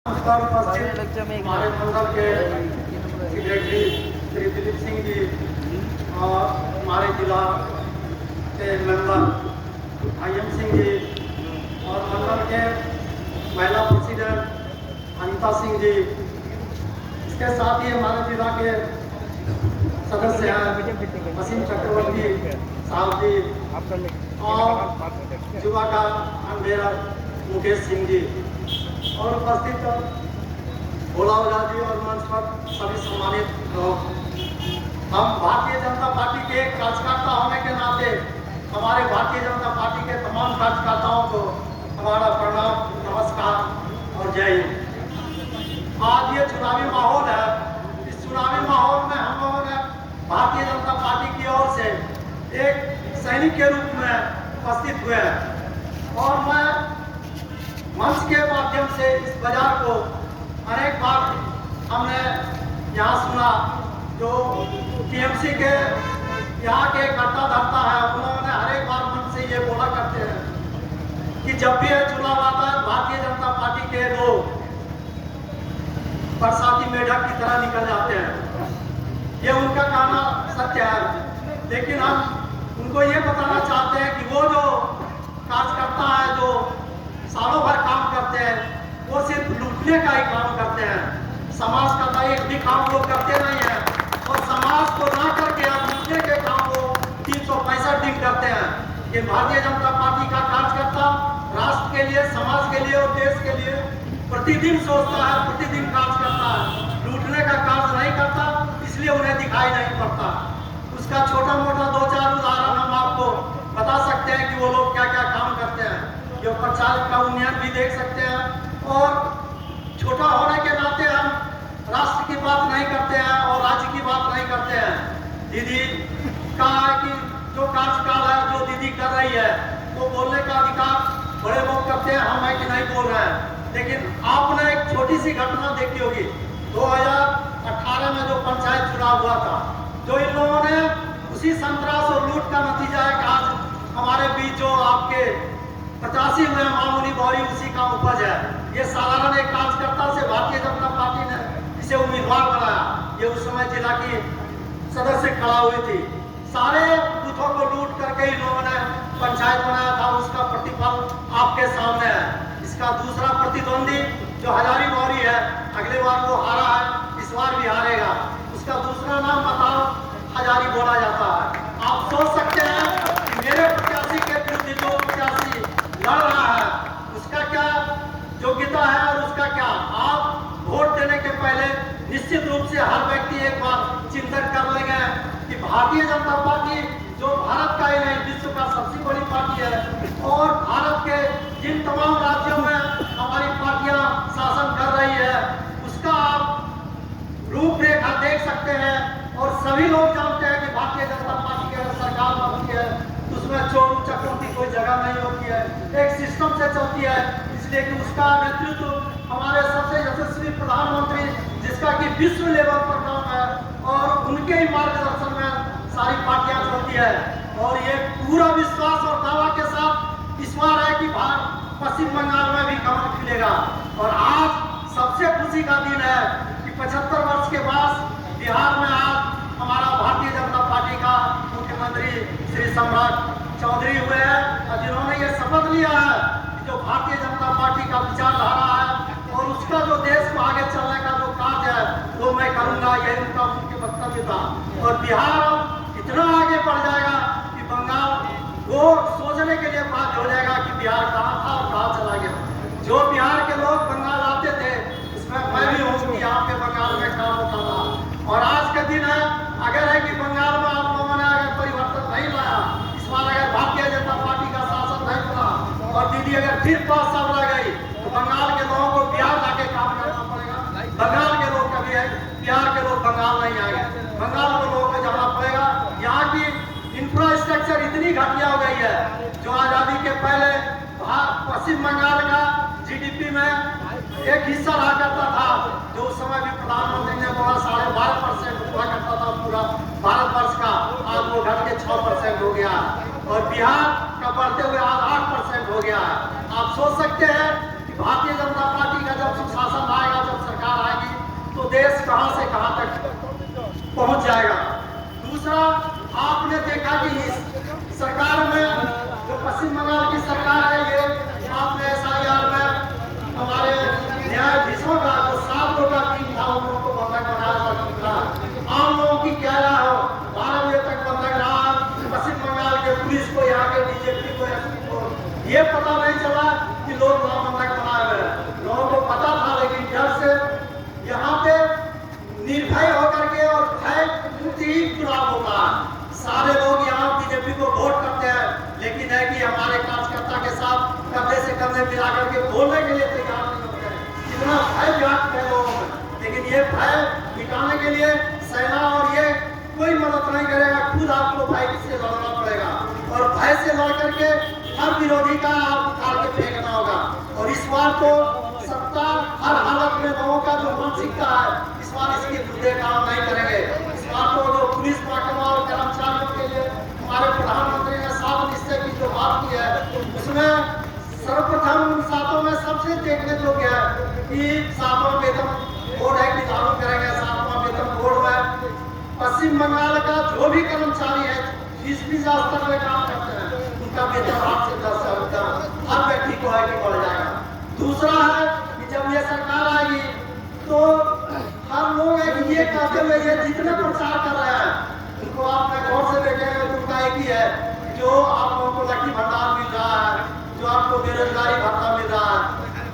उत्तर पश्चिम हमारे मंडल के सेक्रेटरी श्री दिलीप सिंह जी और हमारे जिला के मेंबर IM सिंह जी और मंडल के महिला प्रेसिडेंट अनिता सिंह जी, इसके साथ ही हमारे जिला के सदस्य हैं वसीम चक्रवर्ती साहब जी और युवा का अंधेरा मुकेश सिंह जी और उपस्थित भोला ओझा जी और मंच पर सभी सम्मानित लोग। हम भारतीय जनता पार्टी के कार्यकर्ता होने के नाते हमारे भारतीय जनता पार्टी के तमाम कार्यकर्ताओं को हमारा प्रणाम, नमस्कार और जय हिंद। आज ये चुनावी माहौल है, इस चुनावी माहौल में हम लोगों ने भारतीय जनता पार्टी की ओर से एक सैनिक के रूप में उपस्थित हुए हैं और मैं मंच के माध्यम से इस बाजार को अनेक बार हमने यहाँ सुना। जो TMC के यहाँ के कर्ता धर्ता है उन्होंने हर एक बार मंच से ये बोला करते हैं कि जब भी यह चुनाव आता है भारतीय जनता पार्टी के लोग बरसाती मेढक की तरह निकल जाते हैं। ये उनका कहना सत्य है, लेकिन हम उनको ये बताना चाहते हैं कि वो जो कार्यकर्ता है जो सालों भर काम करते हैं वो सिर्फ लूटने का ही काम करते हैं, समाज का एक भी काम वो करते नहीं है और समाज को ना करके लूटने के काम वो 365 दिन करते हैं। ये भारतीय जनता पार्टी का कार्यकर्ता राष्ट्र के लिए, समाज के लिए और देश के लिए प्रतिदिन सोचता है, प्रतिदिन कार्य करता है, लूटने का कार्य नहीं करता, इसलिए उन्हें दिखाई नहीं पड़ता। उसका छोटा मोटा 2-4 उदाहरण हम आपको बता सकते हैं कि वो लोग क्या क्या काम करते हैं। जो प्रचार का उन्नयन भी देख सकते हैं और छोटा होने के नाते हम राष्ट्र की बात नहीं करते हैं और राज्य की बात नहीं करते हैं। दीदी का है कि जो कार्यकाल है जो दीदी कर रही है वो बोलने का अधिकार बड़े लोग करते हैं, हम है कि नहीं बोल रहे हैं। लेकिन आपने एक छोटी सी घटना देखी होगी 2018 में जो पंचायत चुनाव हुआ था, जो इन लोगों ने उसी संतरास और लूट का नतीजा है कि आज हमारे बीच जो आपके 85 हुए मामूली बौरी उसी का उपज है। ये साधारण एक कार्यकर्ता से भारतीय जनता पार्टी ने इसे उम्मीदवार बनाया। ये उस समय जिला की सदस्य खड़ा हुई थी। सारे बूथों को लूट करके इन लोगों ने पंचायत बनाया था, उसका प्रतिफल आपके सामने है। इसका दूसरा प्रतिद्वंदी जो हजारी बौरी है, अगले बार वो हारा है, इस बार भी हारेगा। उसका दूसरा नाम बताओ हजारी बोला जाता है। आप सोच सकते हैं कि मेरे प्रत्याशी के विरुद्ध जो प्रत्याशी लड़ रहा है उसका क्या योग्यता है और उसका क्या। आप वोट देने के पहले निश्चित रूप से हर व्यक्ति एक बार चिंतन कर लेंगे कि भारतीय जनता पार्टी जो भारत का ही नहीं विश्व का सबसे बड़ी पार्टी है और भारत के जिन तमाम राज्यों में हमारी पार्टियां शासन कर रही है उसका आप रूपरेखा देख सकते हैं। और सभी लोग जानते हैं कि भारतीय जनता पार्टी की अगर सरकार बनती है तो उसमें चोर चक्रों की कोई जगह नहीं होती है, एक सिस्टम से चलती है। इसलिए कि उसका नेतृत्व हमारे सबसे यशस्वी प्रधानमंत्री जिसका कि विश्व लेवल पर काम है और उनके ही मार्गदर्शन में सारी पार्टियां चलती है। और ये पूरा विश्वास और दावा के साथ इस बार है कि पश्चिम बंगाल में भी कमल खिलेगा। और आज सबसे खुशी का दिन है कि 75 वर्ष के बाद बिहार में आज हमारा भारतीय जनता पार्टी का मुख्यमंत्री श्री सम्राट चौधरी हुए हैं और जिन्होंने ये शपथ लिया है कि जो भारतीय जनता पार्टी का विचारधारा है और उसका जो देश को आगे चलने का जो कार्य है वो मैं करूंगा, यही उनका मुख्य वक्तव्य था। और बिहार इतना आगे बढ़ जाएगा कि बंगाल वो सोचने के लिए बात हो जाएगा कि बिहार कहाँ था और कहाँ चला गया। जो बिहार के लोग बंगाल आते थे उसमें मैं भी हूँ कि यहाँ पे बंगाल में काम होता था। और आज का दिन है, अगर है कि बंगाल में आप लोगों ने अगर परिवर्तन नहीं लाया, इस बार अगर भारतीय जनता पार्टी का शासन नहीं बना और दीदी अगर फिर 5 साल रह गई तो बंगाल के लोगों को बिहार जाके काम करना पड़ेगा। बंगाल के लोग कभी है, बिहार के लोग बंगाल नहीं आएंगे, बंगाल के लोगों को जाना पड़ेगा। यहाँ की इंफ्रास्ट्रक्चर इतनी घटिया हो गई है, जो आजादी के पहले पश्चिम बंगाल का GDP में एक हिस्सा रहा करता था, जो उस समय भी प्रधानमंत्री ने बोला 12.5% हुआ करता था पूरा भारतवर्ष का, आज वो घट के 6% हो गया और बिहार का बढ़ते हुए आज 8% हो गया। आप सोच सकते हैं कि भारतीय जनता पार्टी का जब सुशासन आएगा, जब सरकार आएगी, तो देश कहां से कहां तक पहुंच जाएगा। दूसरा, आपने देखा कि इस सरकार में जो पश्चिम बंगाल की सरकार है, ये आपने SIR में हमारे न्यायाधीशों का जो 7 लोगों का टीम था, उन लोगों को बंधक बनाया था। आम लोगों की क्या राय हो, 12 बजे तक बंधक रहा पश्चिम बंगाल के पुलिस को, यहाँ के BJP को, SP को, ये पता नहीं चला कि लोग वहां बंधक बनाए हुए हैं। लोगों को पता था, लेकिन डर से यहाँ पे निर्भय होकर के और भय मुक्त ही चुनाव होता है। सारे लोग यहाँ BJP को वोट करते हैं, लेकिन है कि हमारे कार्यकर्ता के साथ कंधे से कंधे मिला करके बोलने के लिए तैयार नहीं होते हैं। इतना भय व्याप्त है लोगों में, लेकिन ये भय मिटाने के लिए सेना और ये कोई मदद नहीं करेगा, खुद आपको भय से लड़ना पड़ेगा और भय से लड़ करके हर विरोधी का आप उखाड़ के फेंकना होगा। और इस बार तो सत्ता हर हालत में लोगों का जो मानसिकता है, इस बार इसके मुद्दे काम नहीं करेंगे। इस बार तो जो पुलिस महकमा और कर्मचारियों के लिए हमारे प्रधानमंत्री ने 7 निश्चय की जो बात की है, उसमें सर्वप्रथम उन 7 में सबसे देखने योग्य है कि 7वां वेतन बोर्ड है कि लागू करेंगे। 7वां वेतन बोर्ड में पश्चिम बंगाल का जो भी कर्मचारी है, 20 स्तर में काम करते हैं, उनका वेतन 8 से 10,000 हर व्यक्ति को है कि बढ़ जाएगा। दूसरा है कि जब ये सरकार आएगी तो हर लोग ये कहते हुए ये जितने प्रचार कर रहे हैं, उनको आप गौर से देखेंगे तो उनका एक ही है, जो आप लोगों को लकी भंडार मिल रहा है, जो आपको बेरोजगारी भत्ता मिल रहा है,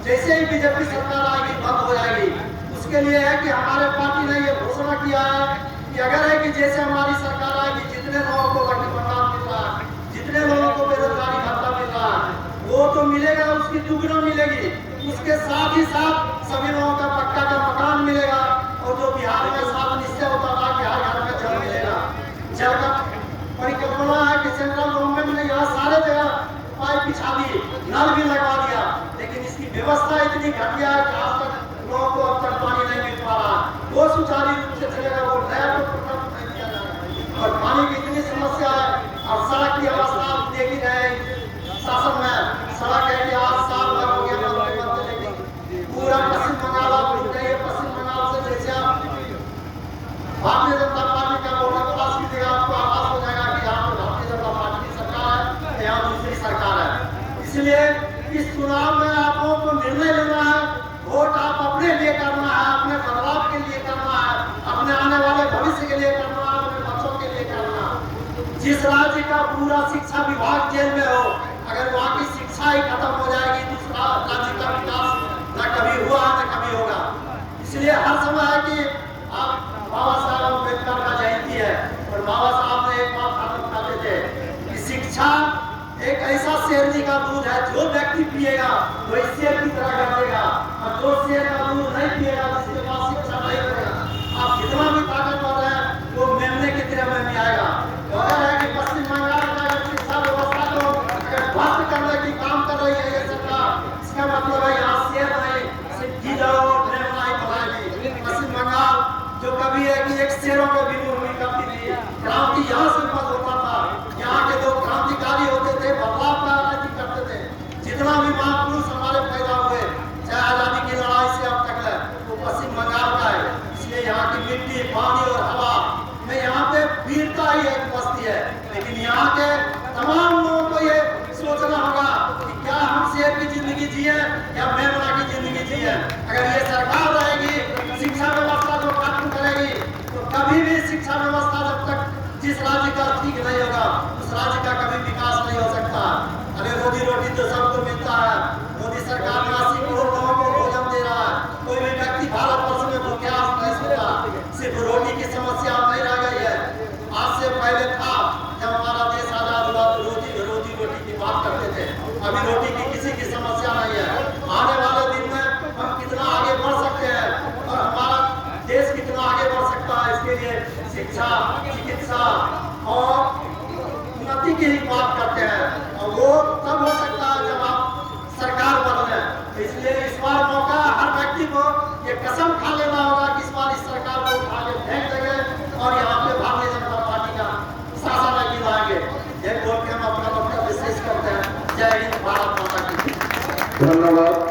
जैसे ही BJP सरकार आएगी बंद हो जाएगी। उसके लिए है कि हमारे पार्टी ने ये घोषणा किया है कि अगर है कि जैसे हमारी सरकार आएगी, जितने लोगों को लकी भंडार मिल रहा है, जितने लोगों को बेरोजगारी भत्ता मिल रहा है, वो तो मिलेगा, उसकी दुगना मिलेगी। उसके साथ ही साथ सभी लोगों का पक्का का मकान मिलेगा और जो बिहार में 7 निश्चय होता था कि हर घर में जल मिलेगा। जल का परिकल्पना है कि सेंट्रल गवर्नमेंट ने यहाँ सारे जगह पाइप बिछा दी, नल भी लगवा दिया, लेकिन इसकी व्यवस्था इतनी घटिया है कि आज तक लोगों को अब तक पानी नहीं मिल पा रहा। वो सुचारू रूप से चलेगा, वो नया प्रकल्प नहीं किया जा रहा और पानी की इतनी समस्या है। और सड़क की अवस्था आप देख ही रहे शासन में, सड़क है कि आज साल भर हो गया बनते, लेकिन पूरा पश्चिम बंगाल आप उठ गए। पश्चिम बंगाल से जैसे आप भारतीय जनता पार्टी का बॉर्डर क्रॉस कीजिएगा, आपको आभास हो जाएगा कि यहाँ पर भारतीय जनता पार्टी की सरकार है, यहाँ दूसरी सरकार है। इसलिए इस चुनाव में आप लोगों को निर्णय लेना है, वोट आप अपने लिए करना है, अपने बदलाव के लिए करना है, अपने आने वाले भविष्य के लिए करना है, अपने बच्चों के लिए करना है। जिस राज्य का पूरा शिक्षा विभाग जेल में हो, अगर वहाँ की शिक्षा ही खत्म हो जाएगी, दूसरा राज्य का विकास न कभी हुआ न कभी होगा। इसलिए हर समय है कि आप बाबा साहब अम्बेडकर का जयंती है और बाबा साहब ने एक बात बताते थे कि शिक्षा एक ऐसा शेरनी का दूध है, जो व्यक्ति पिएगा वही शेर की तरह करेगा, और जो शेर का दूध नहीं पिएगा, जिसके पास शिक्षा नहीं रहेगा, आप जितना भी ताकतवर है वो मेमने की तरह में नहीं आएगा। अगर है कि पश्चिम बंगाल का शिक्षा व्यवस्था को ध्वस्त करने की काम कर रही है ये सरकार, इसका मतलब है यहाँ शेर नहीं, सिर्फ गीदड़ और ड्रेगन नहीं बनाएगी। पश्चिम बंगाल जो कभी है कि एक शेरों को भी हुई करती थी, क्रांति यहाँ से मत होता था। यहाँ के लोग क्रांतिकारी होते थे, बदलाव का राजनीति करते थे। जितना भी महापुरुष हमारे पैदा हुए, चाहे आजादी की लड़ाई से अब तक है, वो पश्चिम बंगाल का है। इसलिए यहाँ की मिट्टी, पानी और हवा में यहाँ पे वीरता ही एक बस्ती है। लेकिन यहाँ के तमाम लोगों को ये सोचना होगा कि क्या हम शेर की जिंदगी जिए या मेमना की जिंदगी जिए। अगर ये सरकार रहेगी, शिक्षा व्यवस्था जो खत्म करेगी, तो कभी भी शिक्षा व्यवस्था जब तक जिस राज्य का ठीक नहीं होगा, उस राज्य का कभी विकास नहीं हो सकता। अरे रोजी रोटी तो सबको मिलता है, मोदी सरकार 80 करोड़ लोगों को भोजन दे रहा है, कोई भी व्यक्ति भारतवर्ष में भूखा नहीं सोता। सिर्फ रोटी की समस्या नहीं रह गई है, आज से पहले था जब हमारा देश आजाद हुआ तो रोजी रोटी की बात करते थे। अभी रोटी की किसी की समस्या नहीं है। आने वाले दिन में हम कितना आगे बढ़ सकते हैं और हमारा देश कितना आगे बढ़ सकता है, इसके लिए शिक्षा, चिकित्सा और उन्नति की ही बात करते हैं, और वो तब हो सकता है जब आप सरकार बदले। इसलिए इस बार मौका हर व्यक्ति को ये कसम खा लेना होगा कि इस बार इस सरकार को उठा के फेंक देंगे और यहाँ पे भारतीय जनता पार्टी का शासन नहीं लाएंगे। यह बोल के हम अपना वक्तव्य शेष करते हैं। जय हिंद, भारत माता की। धन्यवाद।